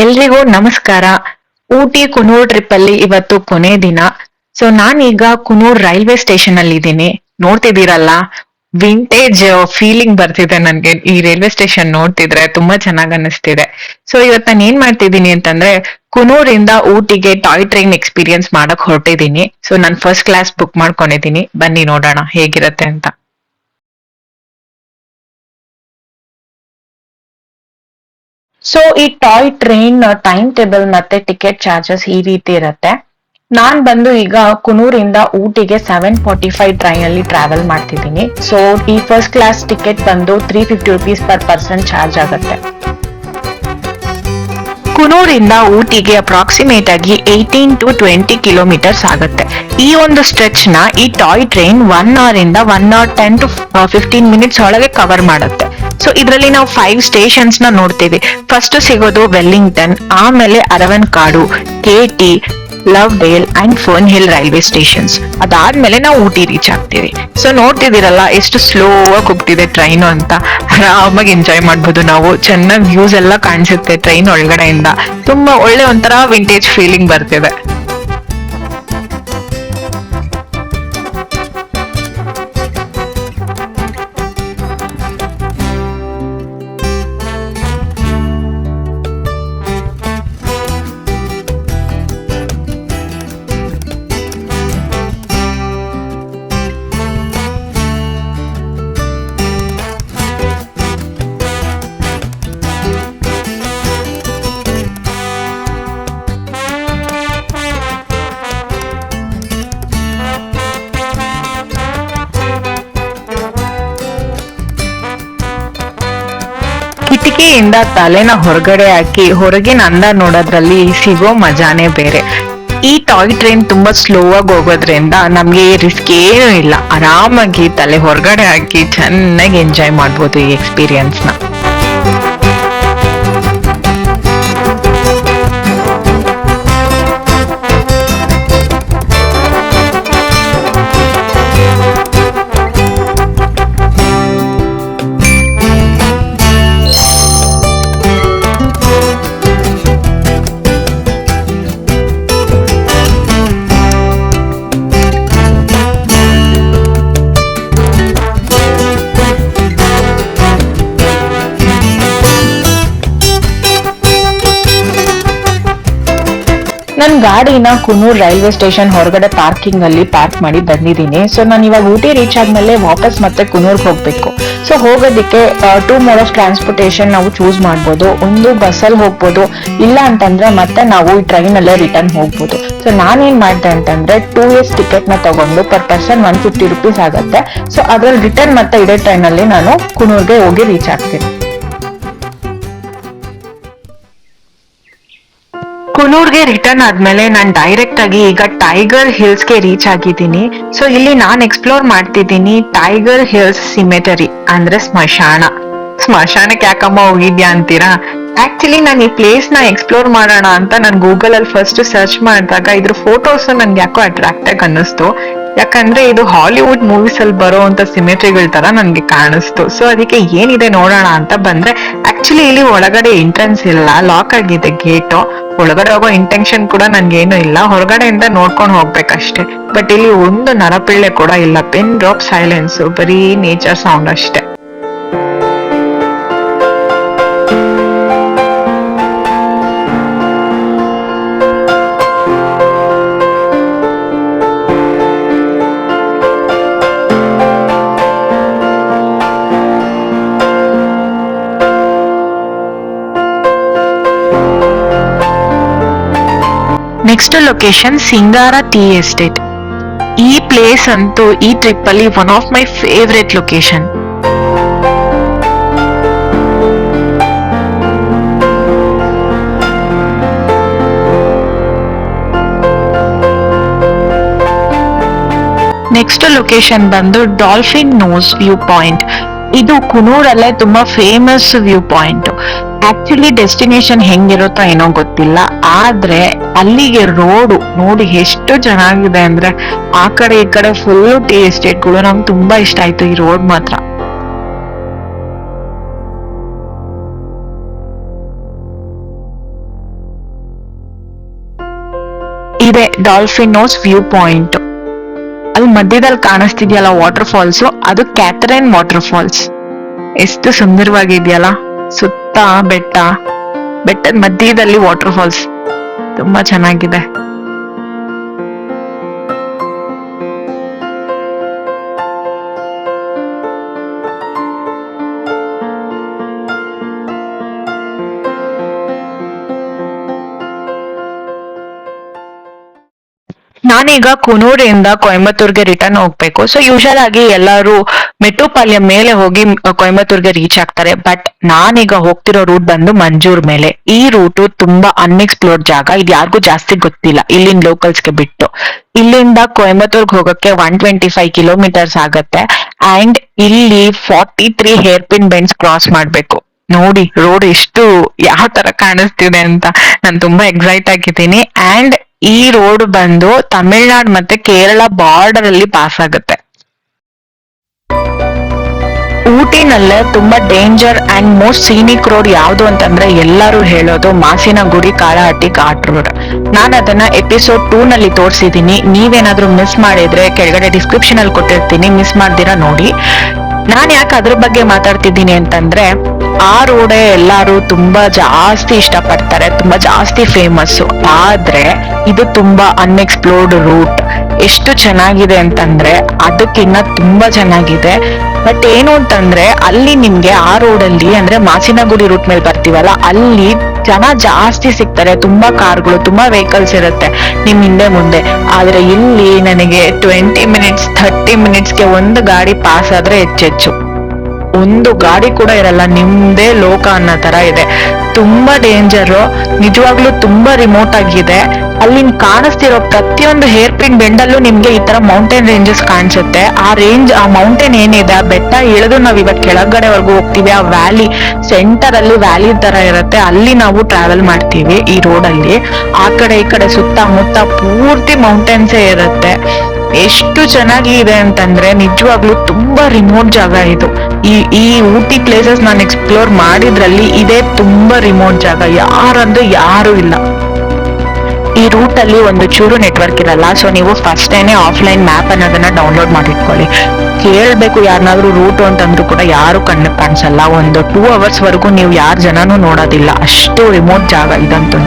ಎಲ್ರಿಗೂ ನಮಸ್ಕಾರ. ಊಟಿ ಕುನೂರ್ ಟ್ರಿಪ್ ಅಲ್ಲಿ ಇವತ್ತು ಕೊನೆ ದಿನ. ಸೊ ನಾನೀಗ ಕುನೂರ್ ರೈಲ್ವೆ ಸ್ಟೇಷನ್ ಅಲ್ಲಿ ಇದ್ದೀನಿ. ನೋಡ್ತಿದ್ದೀರಲ್ಲ, ವಿಂಟೇಜ್ ಫೀಲಿಂಗ್ ಬರ್ತಿದೆ ನನ್ಗೆ ಈ ರೈಲ್ವೆ ಸ್ಟೇಷನ್ ನೋಡ್ತಿದ್ರೆ. ತುಂಬಾ ಚೆನ್ನಾಗ್ ಅನಿಸ್ತಿದೆ. ಸೊ ಇವತ್ ನಾನು ಏನ್ ಮಾಡ್ತಿದ್ದೀನಿ ಅಂತಂದ್ರೆ, ಕುನೂರಿಂದ ಊಟಿಗೆ ಟಾಯ್ ಟ್ರೈನ್ ಎಕ್ಸ್ಪೀರಿಯನ್ಸ್ ಮಾಡಕ್ ಹೊರಟಿದ್ದೀನಿ. ಸೊ ನಾನು ಫಸ್ಟ್ ಕ್ಲಾಸ್ ಬುಕ್ ಮಾಡ್ಕೊಂಡಿದ್ದೀನಿ. ಬನ್ನಿ ನೋಡೋಣ ಹೇಗಿರತ್ತೆ ಅಂತ. ಸೊ ಈ ಟಾಯ್ ಟ್ರೈನ್ ಟೈಮ್ ಟೇಬಲ್ ಮತ್ತೆ ಟಿಕೆಟ್ ಚಾರ್ಜಸ್ ಈ ರೀತಿ ಇರತ್ತೆ. ನಾನ್ ಬಂದು ಈಗ ಕುನೂರಿಂದ ಊಟಿಗೆ 7:45 ಟ್ರೈನ್ ಅಲ್ಲಿ ಟ್ರಾವೆಲ್ ಮಾಡ್ತಿದ್ದೀನಿ. ಸೊ ಈ ಫಸ್ಟ್ ಕ್ಲಾಸ್ ಟಿಕೆಟ್ ಬಂದು 350 ರುಪೀಸ್ ಪರ್ ಪರ್ಸನ್ ಚಾರ್ಜ್ ಆಗುತ್ತೆ. ಕುನೂರಿಂದ ಊಟಿಗೆ ಅಪ್ರಾಕ್ಸಿಮೇಟ್ ಆಗಿ 18 to 20 ಕಿಲೋಮೀಟರ್ಸ್ ಆಗುತ್ತೆ. ಈ ಒಂದು ಸ್ಟ್ರೆಚ್ ನ ಈ ಟಾಯ್ ಟ್ರೈನ್ 1 hour ಇಂದ 1 or 10 to 15 minutes ಒಳಗೆ ಕವರ್ ಮಾಡುತ್ತೆ. ಸೊ ಇದರಲ್ಲಿ ನಾವು 5 ಸ್ಟೇಷನ್ಸ್ ನ ನೋಡ್ತೀವಿ. ಫಸ್ಟ್ ಸಿಗೋದು ವೆಲ್ಲಿಂಗ್ಟನ್, ಆಮೇಲೆ Aravankadu, KT, Lovedale and Fern Hill railway stations. ಅದಾದ್ಮೇಲೆ ನಾವು ಊಟಿ ರೀಚ್ ಆಗ್ತೀವಿ. ಸೊ ನೋಡ್ತಿದ್ದೀರಲ್ಲ ಎಷ್ಟು ಸ್ಲೋ ಆಗಿ ಹೋಗ್ತಿದೆ ಟ್ರೈನ್ ಅಂತ. ಆರಾಮಾಗಿ ಎಂಜಾಯ್ ಮಾಡ್ಬೋದು ನಾವು. ಚೆನ್ನಾಗಿ ವ್ಯೂಸ್ ಎಲ್ಲ ಕಾಣಿಸುತ್ತೆ ಟ್ರೈನ್ ಒಳಗಡೆಯಿಂದ. ತುಂಬಾ ಒಳ್ಳೆ ಒಂಥರ ವಿಂಟೇಜ್ ಫೀಲಿಂಗ್ ಬರ್ತಿದೆ. ಕಿಟಕಿಯಿಂದ ತಲೆನ ಹೊರಗಡೆ ಹಾಕಿ ಹೊರಗಿನ ಅಂದ ನೋಡೋದ್ರಲ್ಲಿ ಸಿಗೋ ಮಜಾನೇ ಬೇರೆ. ಈ ಟಾಯ್ ಟ್ರೈನ್ ತುಂಬಾ ಸ್ಲೋ ಆಗಿ ಹೋಗೋದ್ರಿಂದ ನಮ್ಗೆ ರಿಸ್ಕ್ ಏನೂ ಇಲ್ಲ. ಆರಾಮಾಗಿ ತಲೆ ಹೊರಗಡೆ ಹಾಕಿ ಚೆನ್ನಾಗಿ ಎಂಜಾಯ್ ಮಾಡ್ಬೋದು ಈ ಎಕ್ಸ್ಪೀರಿಯನ್ಸ್ ನ. ನನ್ ಗಾಡಿನ ಕುನೂರ್ ರೈಲ್ವೆ ಸ್ಟೇಷನ್ ಹೊರಗಡೆ ಪಾರ್ಕಿಂಗ್ ಅಲ್ಲಿ ಪಾರ್ಕ್ ಮಾಡಿ ಬಂದಿದ್ದೀನಿ. ಸೊ ನಾನು ಇವಾಗ ಊಟಿ ರೀಚ್ ಆದ್ಮೇಲೆ ವಾಪಸ್ ಮತ್ತೆ ಕುನೂರ್ಗೆ ಹೋಗ್ಬೇಕು. ಸೊ ಹೋಗೋದಿಕ್ಕೆ 2 mode ಆಫ್ ಟ್ರಾನ್ಸ್ಪೋರ್ಟೇಶನ್ ನಾವು ಚೂಸ್ ಮಾಡ್ಬೋದು. ಒಂದು ಬಸ್ಸಲ್ಲಿ ಹೋಗ್ಬೋದು, ಇಲ್ಲ ಅಂತಂದ್ರೆ ಮತ್ತೆ ನಾವು ಈ ಟ್ರೈನ್ ಅಲ್ಲೇ ರಿಟರ್ನ್ ಹೋಗ್ಬೋದು. ಸೊ ನಾನೇನ್ ಮಾಡ್ದೆ ಅಂತಂದ್ರೆ 2 days ಟಿಕೆಟ್ ನ ತಗೊಂಡು ಪರ್ ಪರ್ಸನ್ 150 ರುಪೀಸ್ ಆಗುತ್ತೆ. ಸೊ ಅದ್ರಲ್ಲಿ ರಿಟರ್ನ್ ಮತ್ತೆ ಇದೇ ಟ್ರೈನ್ ಅಲ್ಲಿ ನಾನು ಕುನೂರ್ಗೆ ಹೋಗಿ ರೀಚ್ ಆಗ್ತೀನಿ. ಕುನೂರ್ಗೆ ರಿಟರ್ನ್ ಆದ್ಮೇಲೆ ನಾನು ಡೈರೆಕ್ಟ್ ಆಗಿ ಈಗ ಟೈಗರ್ ಹಿಲ್ಸ್ ಗೆ ರೀಚ್ ಆಗಿದ್ದೀನಿ. ಸೊ ಇಲ್ಲಿ ನಾನ್ ಎಕ್ಸ್ಪ್ಲೋರ್ ಮಾಡ್ತಿದ್ದೀನಿ ಟೈಗರ್ ಹಿಲ್ಸ್ ಸಿಮೆಟರಿ, ಅಂದ್ರೆ ಸ್ಮಶಾನ. ಸ್ಮಶಾನಕ್ಕೆ ಯಾಕಮ್ಮ ಹೋಗಿದ್ಯಾ ಅಂತೀರಾ? ಆಕ್ಚುಲಿ ನಾನು ಈ ಪ್ಲೇಸ್ ನ ಎಕ್ಸ್ಪ್ಲೋರ್ ಮಾಡೋಣ ಅಂತ ನಾನು ಗೂಗಲ್ ಅಲ್ಲಿ ಫಸ್ಟ್ ಸರ್ಚ್ ಮಾಡಿದಾಗ ಇದ್ರ ಫೋಟೋಸ್ ನನ್ಗೆ ಯಾಕೋ ಅಟ್ರಾಕ್ಟ್ ಆಗಿ ಅನ್ನಿಸ್ತು. ಯಾಕಂದ್ರೆ ಇದು ಹಾಲಿವುಡ್ ಮೂವೀಸ್ ಅಲ್ಲಿ ಬರೋ ಅಂತ ಸಿಮೆಟ್ರಿಗಳ ತರ ನನ್ಗೆ ಕಾಣಿಸ್ತು. ಸೊ ಅದಕ್ಕೆ ಏನಿದೆ ನೋಡೋಣ ಅಂತ ಬಂದ್ರೆ, ಆಕ್ಚುಲಿ ಇಲ್ಲಿ ಒಳಗಡೆ ಎಂಟ್ರೆನ್ಸ್ ಇಲ್ಲ, ಲಾಕ್ ಆಗಿದೆ ಗೇಟ್. ಒಳಗಡೆ ಹೋಗೋ ಇಂಟೆನ್ಷನ್ ಕೂಡ ನನ್ಗೇನು ಇಲ್ಲ, ಹೊರಗಡೆಯಿಂದ ನೋಡ್ಕೊಂಡು ಹೋಗ್ಬೇಕಷ್ಟೇ. ಬಟ್ ಇಲ್ಲಿ ಒಂದು ನರಪಿಳ್ಳೆ ಕೂಡ ಇಲ್ಲ, ಪಿನ್ ಡ್ರಾಪ್ ಸೈಲೆನ್ಸ್, ಬರೀ ನೇಚರ್ ಸೌಂಡ್ ಅಷ್ಟೇ. Next location Singara tea estate. ಈ ಪ್ಲೇಸ್ ಅಂತೂ ಈ ಟ್ರಿಪ್ ಅಲ್ಲಿ one of my favourite location. Next location ಬಂದು ಡಾಲ್ಫಿನ್ ನೋಸ್ ವ್ಯೂ ಪಾಯಿಂಟ್. ಇದು ಕುನೂರಲ್ಲೇ ತುಂಬಾ famous view point. Actually destination ಹೆಂಗಿರುತ್ತೋ ಏನೋ ಗೊತ್ತಿಲ್ಲ, ಆದ್ರೆ ಅಲ್ಲಿಗೆ ರೋಡು ನೋಡಿ ಎಷ್ಟು ಚೆನ್ನಾಗಿದೆ ಅಂದ್ರೆ, ಆ ಕಡೆ ಈ ಕಡೆ ಫುಲ್ ಟೀ ಎಸ್ಟೇಟ್ಗಳು. ನಂಗೆ ತುಂಬಾ ಇಷ್ಟ ಆಯ್ತು ಈ ರೋಡ್ ಮಾತ್ರ. ಇದೆ ಡಾಲ್ಫಿನೋಸ್ ವ್ಯೂ ಪಾಯಿಂಟ್. ಅಲ್ಲಿ ಮಧ್ಯದಲ್ಲಿ ಕಾಣಿಸ್ತಿದ್ಯಲ್ಲ ವಾಟರ್ ಫಾಲ್ಸ್, ಅದು ಕ್ಯಾಥರಿನ್ ವಾಟರ್ ಫಾಲ್ಸ್. ಎಷ್ಟು ಸುಂದರವಾಗಿದೆಯಲ್ಲ, ಸುತ್ತ ಬೆಟ್ಟದ ಮಧ್ಯದಲ್ಲಿ ವಾಟರ್ ಫಾಲ್ಸ್, ತುಂಬಾ ಚೆನ್ನಾಗಿದೆ. ನಾನೀಗ ಕುನೂರಿಂದ ಕೊಯಂಬತ್ತೂರ್ಗೆ ರಿಟರ್ನ್ ಹೋಗ್ಬೇಕು. ಸೊ ಯೂಶಲ್ ಆಗಿ ಎಲ್ಲರೂ ಮೆಟ್ಟುಪಾಳ್ಯ ಮೇಲೆ ಹೋಗಿ ಕೊಯಂಬತ್ತೂರ್ಗೆ ರೀಚ್ ಆಗ್ತಾರೆ. ಬಟ್ ನಾನೀಗ ಹೋಗ್ತಿರೋ ರೂಟ್ ಬಂದು ಮಂಜೂರ್ ಮೇಲೆ. ಈ ರೂಟು ತುಂಬಾ ಅನ್ಎಕ್ಸ್ಪ್ಲೋರ್ಡ್ ಜಾಗ, ಇದು ಯಾರಿಗೂ ಜಾಸ್ತಿ ಗೊತ್ತಿಲ್ಲ ಇಲ್ಲಿನ ಲೋಕಲ್ಸ್ಗೆ ಬಿಟ್ಟು. ಇಲ್ಲಿಂದ ಕೊಯಂಬತ್ತೂರ್ಗೆ ಹೋಗಕ್ಕೆ 125 ಕಿಲೋಮೀಟರ್ಸ್ ಆಗತ್ತೆ. ಅಂಡ್ ಇಲ್ಲಿ 43 ಹೇರ್ ಪಿನ್ ಬೆಂಡ್ಸ್ ಕ್ರಾಸ್ ಮಾಡ್ಬೇಕು. ನೋಡಿ ರೋಡ್ ಎಷ್ಟು ಯಾವ ತರ ಕಾಣಿಸ್ತಿದೆ ಅಂತ ನಾನು ತುಂಬಾ ಎಕ್ಸೈಟ್ ಆಗಿದ್ದೀನಿ. ಅಂಡ್ ಈ ರೋಡ್ ಬಂದು ತಮಿಳ್ನಾಡು ಮತ್ತೆ ಕೇರಳ ಬಾರ್ಡರ್ ಅಲ್ಲಿ ಪಾಸ್ ಆಗುತ್ತೆ. ಊಟಿನಲ್ಲೇ ತುಂಬಾ danger and most scenic road ಯಾವ್ದು ಅಂತಂದ್ರೆ ಎಲ್ಲರೂ ಹೇಳೋದು ಮಾಸಿನಗುಡಿ ಕಾಳಹಟ್ಟಿ ಘಾಟ್ ರೋಡ್. ನಾನು ಅದನ್ನ ಎಪಿಸೋಡ್ 2 ನಲ್ಲಿ ತೋರಿಸಿದೀನಿ. ನೀವೇನಾದ್ರೂ ಮಿಸ್ ಮಾಡಿದ್ರೆ ಕೆಳಗಡೆ ಡಿಸ್ಕ್ರಿಪ್ಷನ್ ಅಲ್ಲಿ ಕೊಟ್ಟಿರ್ತೀನಿ, ಮಿಸ್ ಮಾಡ್ದಿರಾ ನೋಡಿ. ನಾನ್ ಯಾಕೆ ಅದ್ರ ಬಗ್ಗೆ ಮಾತಾಡ್ತಿದ್ದೀನಿ ಅಂತಂದ್ರೆ ಆ ರೋಡೇ ಎಲ್ಲಾರು ತುಂಬಾ ಜಾಸ್ತಿ ಇಷ್ಟಪಡ್ತಾರೆ, ತುಂಬಾ ಜಾಸ್ತಿ ಫೇಮಸ್. ಆದ್ರೆ ಇದು ತುಂಬಾ ಅನ್ಎಕ್ಸ್ಪ್ಲೋರ್ಡ್ ರೂಟ್. ಎಷ್ಟು ಚೆನ್ನಾಗಿದೆ ಅಂತಂದ್ರೆ ಅದಕ್ಕಿನ್ನ ತುಂಬಾ ಚೆನ್ನಾಗಿದೆ. ಬಟ್ ಏನು ಅಂತಂದ್ರೆ ಅಲ್ಲಿ ನಿಮ್ಗೆ ಆ ರೋಡಲ್ಲಿ ಅಂದ್ರೆ ಮಾಸಿನಗುಡಿ ರೂಟ್ ಮೇಲೆ ಬರ್ತೀವಲ್ಲ, ಅಲ್ಲಿ ಜನ ಜಾಸ್ತಿ ಸಿಗ್ತಾರೆ. ತುಂಬಾ ಕಾರ್ಗಳು, ತುಂಬಾ ವೆಹಿಕಲ್ಸ್ ಇರುತ್ತೆ ನಿಮ್ ಹಿಂದೆ ಮುಂದೆ. ಆದ್ರೆ ಇಲ್ಲಿ ನನಗೆ 20 ಮಿನಿಟ್ಸ್ 30 ಮಿನಿಟ್ಸ್ಗೆ ಒಂದು ಗಾಡಿ ಪಾಸ್ ಆದ್ರೆ ಹೆಚ್ಚೆಚ್ಚು, ಒಂದು ಗಾಡಿ ಕೂಡ ಇರಲ್ಲ, ನಿಮ್ದೇ ಲೋಕ ಅನ್ನೋ ತರ ಇದೆ. ತುಂಬಾ ಡೇಂಜರು, ನಿಜವಾಗ್ಲೂ ತುಂಬಾ ರಿಮೋಟ್ ಆಗಿದೆ. ಅಲ್ಲಿ ಕಾಣಿಸ್ತಿರೋ ಪ್ರತಿಯೊಂದು ಹೇರ್ ಪಿನ್ ಬೆಂಡಲ್ಲೂ ನಿಮ್ಗೆ ಈ ತರ ಮೌಂಟೇನ್ ರೇಂಜಸ್ ಕಾಣಿಸುತ್ತೆ. ಆ ಮೌಂಟೇನ್ ಏನಿದೆ, ಆ ಬೆಟ್ಟ ಇಳಿದು ನಾವ್ ಇವಾಗ ಕೆಳಗಡೆವರೆಗೂ ಹೋಗ್ತೀವಿ. ಆ ವ್ಯಾಲಿ ಸೆಂಟರ್ ಅಲ್ಲಿ ವ್ಯಾಲಿ ತರ ಇರುತ್ತೆ, ಅಲ್ಲಿ ನಾವು ಟ್ರಾವೆಲ್ ಮಾಡ್ತೀವಿ ಈ ರೋಡ್ ಅಲ್ಲಿ. ಆ ಕಡೆ ಈ ಕಡೆ ಸುತ್ತಮುತ್ತ ಪೂರ್ತಿ ಮೌಂಟೇನ್ಸೇ ಇರುತ್ತೆ. ಎಷ್ಟು ಚೆನ್ನಾಗಿದೆ ಅಂತಂದ್ರೆ ನಿಜವಾಗ್ಲೂ ತುಂಬಾ ರಿಮೋಟ್ ಜಾಗ ಇದು. ಈ ಊಟಿ ಪ್ಲೇಸಸ್ ನಾನು ಎಕ್ಸ್ಪ್ಲೋರ್ ಮಾಡಿದ್ರಲ್ಲಿ ಇದೇ ತುಂಬಾ ರಿಮೋಟ್ ಜಾಗ, ಯಾರಂದ್ರೆ ಯಾರು ಇಲ್ಲ. ಈ ರೂಟ್ ಅಲ್ಲಿ ಒಂದು ಚೂರು ನೆಟ್ವರ್ಕ್ ಇರಲ್ಲ. ಸೊ ನೀವು ಫಸ್ಟ್ ಟೈಮ್ ಆಫ್ಲೈನ್ ಮ್ಯಾಪ್ ಅನ್ನೋದನ್ನ ಡೌನ್ಲೋಡ್ ಮಾಡಿಟ್ಕೊಳ್ಳಿ. ಕೇಳ್ಬೇಕು ಯಾರನ್ನಾದ್ರೂ ರೂಟ್ ಅಂತಂದ್ರೂ ಕೂಡ ಯಾರು ಕಣ್ಣು ಕಾಣಿಸಲ್ಲ. ಒಂದು 2 ಅವರ್ಸ್ ವರೆಗೂ ನೀವು ಯಾರ ಜನನೂ ನೋಡೋದಿಲ್ಲ, ಅಷ್ಟು ರಿಮೋಟ್ ಜಾಗ ಇದಂತೂ.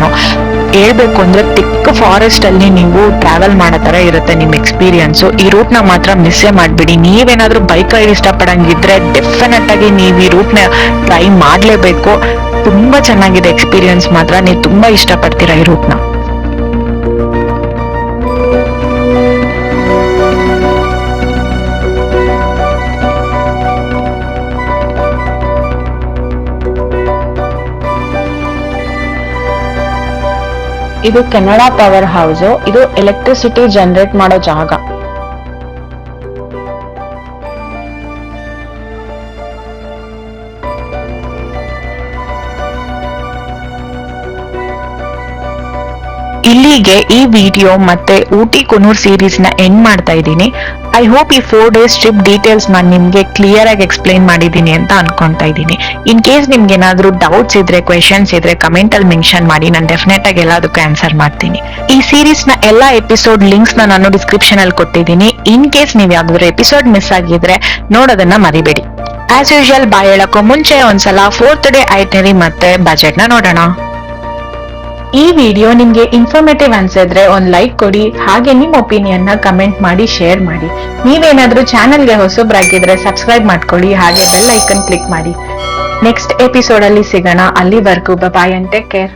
ಹೇಳ್ಬೇಕು ಅಂದ್ರೆ ತಿಕ್ಕ ಫಾರೆಸ್ಟ್ ಅಲ್ಲಿ ನೀವು ಟ್ರಾವೆಲ್ ಮಾಡೋ ತರ ಇರುತ್ತೆ ನಿಮ್ ಎಕ್ಸ್ಪೀರಿಯನ್ಸ್. ಈ ರೂಟ್ ನ ಮಾತ್ರ ಮಿಸ್ಸೇ ಮಾಡ್ಬಿಡಿ. ನೀವೇನಾದ್ರೂ ಬೈಕ್ ರೈಡ್ ಇಷ್ಟಪಡಂಗಿದ್ರೆ ಡೆಫಿನೆಟ್ ಆಗಿ ನೀವು ಈ ರೂಟ್ ನ ಟ್ರೈ ಮಾಡ್ಲೇಬೇಕು. ತುಂಬಾ ಚೆನ್ನಾಗಿದೆ ಎಕ್ಸ್ಪೀರಿಯನ್ಸ್ ಮಾತ್ರ, ನೀವು ತುಂಬಾ ಇಷ್ಟಪಡ್ತೀರಾ ಈ ರೂಟ್ ನ. ಇದು ಕೆನಡಾ ಪವರ್ ಹೌಸ್. ಇದು ಎಲೆಕ್ಟ್ರಿಸಿಟಿ ಜನರೇಟ್ ಮಾಡೋ ಜಾಗ. ಇಲ್ಲಿಗೆ ಈ ವಿಡಿಯೋ ಮತ್ತೆ ಊಟಿ ಕುನೂರ್ ಸೀರೀಸ್ ನ ಎಂಡ್ ಮಾಡ್ತಾ ಇದ್ದೀನಿ. ಐ ಹೋಪ್ ಈ 4 days ಟ್ರಿಪ್ ಡೀಟೇಲ್ಸ್ ನಾನು ನಿಮ್ಗೆ ಕ್ಲಿಯರ್ ಆಗಿ ಎಕ್ಸ್ಪ್ಲೈನ್ ಮಾಡಿದ್ದೀನಿ ಅಂತ ಅನ್ಕೊಂತಾ ಇದ್ದೀನಿ. ಇನ್ ಕೇಸ್ ನಿಮ್ಗೆ ಏನಾದ್ರೂ ಡೌಟ್ಸ್ ಇದ್ರೆ, ಕ್ವೆಶನ್ಸ್ ಇದ್ರೆ ಕಮೆಂಟ್ ಅಲ್ಲಿ ಮೆನ್ಷನ್ ಮಾಡಿ, ನಾನು ಡೆಫಿನೆಟ್ ಆಗಿ ಎಲ್ಲದಕ್ಕೂ ಆನ್ಸರ್ ಮಾಡ್ತೀನಿ. ಈ ಸೀರೀಸ್ ನ ಎಲ್ಲಾ ಎಪಿಸೋಡ್ ಲಿಂಕ್ಸ್ ನಾನು ಡಿಸ್ಕ್ರಿಪ್ಷನ್ ಅಲ್ಲಿ ಕೊಟ್ಟಿದ್ದೀನಿ. ಇನ್ ಕೇಸ್ ನೀವ್ ಯಾವ್ದಾದ್ರು ಎಪಿಸೋಡ್ ಮಿಸ್ ಆಗಿದ್ರೆ ನೋಡೋದನ್ನ ಮರಿಬೇಡಿ. ಆಸ್ ಯೂಶುವಲ್ ಬಾಯ್ ಹೇಳಕ್ಕೂ ಮುಂಚೆ ಒಂದ್ಸಲ 4th ಡೇ ಐಟನರಿ ಮತ್ತೆ ಬಜೆಟ್ ನ ನೋಡೋಣ. ಈ ವಿಡಿಯೋ ನಿಮ್ಗೆ ಇನ್ಫಾರ್ಮೇಟಿವ್ ಅನ್ಸಿದ್ರೆ ಒಂದ್ ಲೈಕ್ ಕೊಡಿ, ಹಾಗೆ ನಿಮ್ ಒಪಿನಿಯನ್ ನ ಕಮೆಂಟ್ ಮಾಡಿ ಶೇರ್ ಮಾಡಿ. ನೀವೇನಾದ್ರೂ ಚಾನೆಲ್ಗೆ ಹೊಸಬ್ರಾಗಿದ್ರೆ ಸಬ್ಸ್ಕ್ರೈಬ್ ಮಾಡ್ಕೊಳ್ಳಿ, ಹಾಗೆ ಬೆಲ್ ಐಕನ್ ಕ್ಲಿಕ್ ಮಾಡಿ. ನೆಕ್ಸ್ಟ್ ಎಪಿಸೋಡ್ ಅಲ್ಲಿ ಸಿಗೋಣ. ಅಲ್ಲಿವರೆಗೂ ಬಾಯ್ ಅಂಡ್ ಟೇಕ್ ಕೇರ್.